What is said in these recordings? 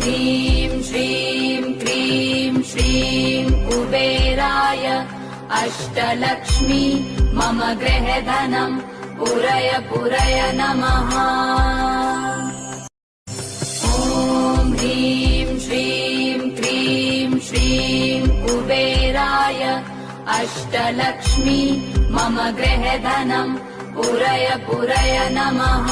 ह्रीं श्रीं क्रीं श्रीं कुबेराय अष्टलक्ष्मी मम गृहधनम् पुरय पुरय नमः। ॐ ह्रीं श्रीं क्रीं श्रीं कुबेराय अष्टलक्ष्मी मम गृहधनम् पुरय पुरय नमः।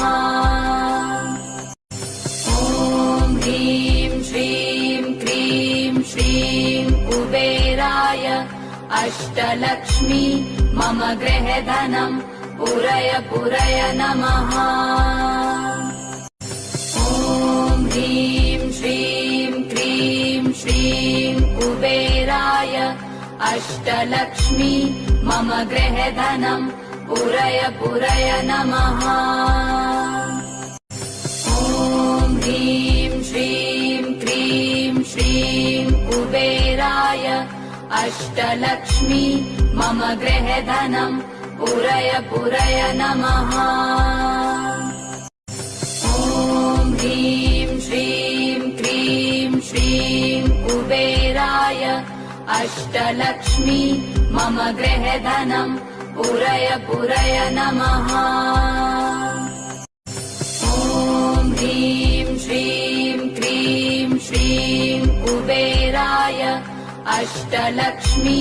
ॐ ह्रीं श्रीं क्रीं श्रीं कुबेराय अष्टलक्ष्मी मम गृहधनम् पुरय पुरय नमः। ॐ ह्रीं श्रीं क्रीं श्रीं कुबेराय अष्टलक्ष्मी मम गृहधनम् पुरय पुरय नमः। ॐ ह्रीं श्रीं क्रीं श्रीं कुबेराय अष्टलक्ष्मी मम गृहधनम् पुरय पुरय नमः। ॐ ह्रीं श्रीं क्रीं श्रीं कुबेराय अष्टलक्ष्मी मम गृहधनम् पुरय पुरय नमः। ॐ ह्रीं श्रीं क्रीं श्रीं कुबेराय अष्टलक्ष्मी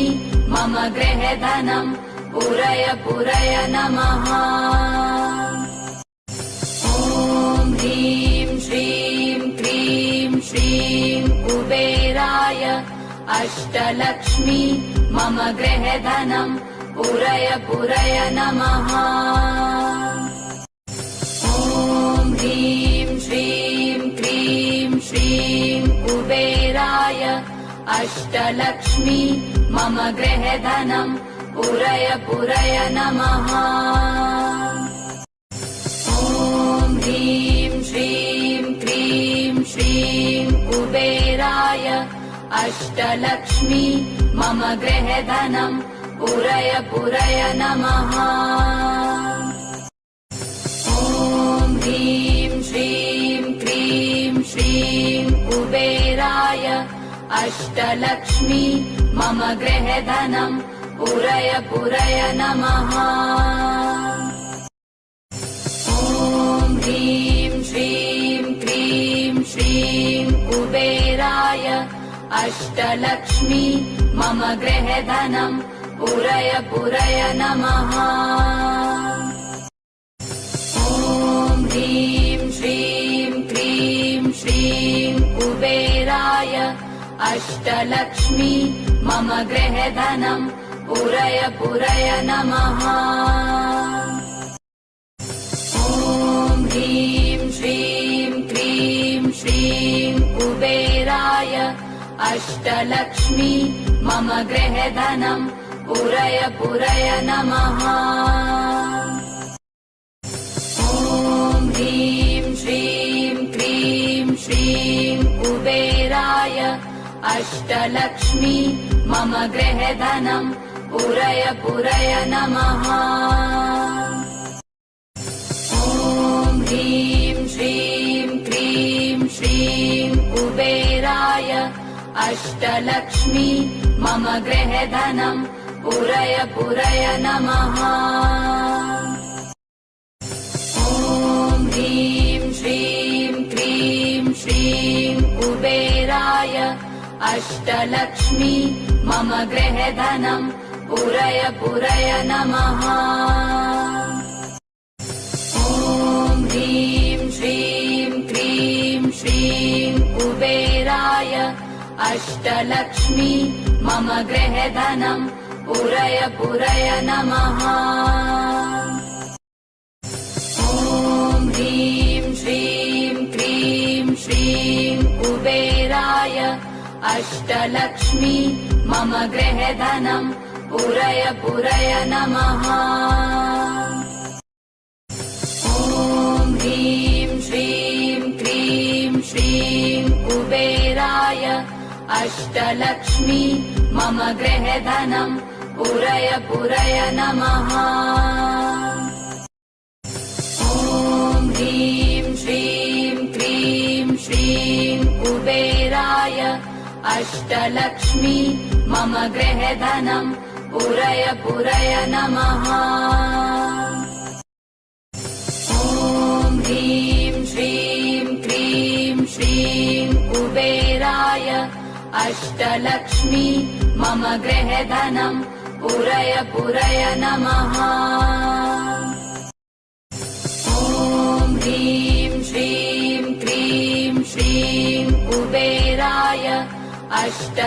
मम गृहधनम् पुरय पुरय नमः। ॐ ह्रीं श्रीं क्रीं श्रीं कुबेराय अष्टलक्ष्मी मम गृहधनम् पुरय पुरय नमः। ॐ ह्रीं श्रीं क्रीं श्रीं कुबेराय अष्टलक्ष्मी मम गृहधनम् पुरय पुरय नमः। ॐ ह्रीं श्रीं क्रीं श्रीं कुबेराय अष्टलक्ष्मी मम गृहधनम् पुरय पुरय नमः। ॐ ह्रीं श्रीं क्रीं श्रीं कुबेराय अष्टलक्ष्मी मम गृहधनम् पुरय पुरय नमः। ॐ ह्रीं श्रीं क्रीं श्रीं कुबेराय अष्टलक्ष्मी मम गृहधनम् पुरय पुरय नमः। ॐ ह्रीं श्रीं क्रीं श्रीं कुबेराय अष्टलक्ष्मी मम गृहधनम् पुरय पुरय नमः। ॐ ह्रीं श्रीं क्रीं श्रीं कुबेराय अष्टलक्ष्मी मम गृहधनम् पुरय पुरय नमः। ॐ ह्रीं श्रीं क्रीं श्रीं कुबेराय अष्टलक्ष्मी मम गृहधनम् पुरय पुरय नमः। ॐ ह्रीं श्रीं क्रीं श्रीं कुबेराय अष्टलक्ष्मी मम गृहधनम् पुरय पुरय नमः। ॐ ह्रीं श्रीं क्रीं श्रीं कुबेराय अष्टलक्ष्मी मम गृहधनम् पुरय पुरय नमः। ॐ ह्रीं श्रीं क्रीं श्रीं कुबेराय अष्टलक्ष्मी मम गृहधनम् पुरय पुरय नमः। ॐ ह्रीं श्रीं क्रीं श्रीं कुबेराय अष्टलक्ष्मी मम गृहधनम् पुरय पुरय नमः। ॐ ह्रीं श्रीं क्रीं श्रीं कुबेराय अष्टलक्ष्मी मम गृहधनम् पुरय पुरय नमः। ॐ ह्रीं श्रीं क्रीं श्रीं कुबेराय अष्टलक्ष्मी मम गृहधनम् पुरय पुरय नमः। ॐ ह्रीं श्रीं क्रीं श्रीं कुबेराय अष्टलक्ष्मी मम गृहधनम् पुरय पुरय नमः। ॐ ह्रीं श्रीं क्रीं श्रीं कुबेराय अष्ट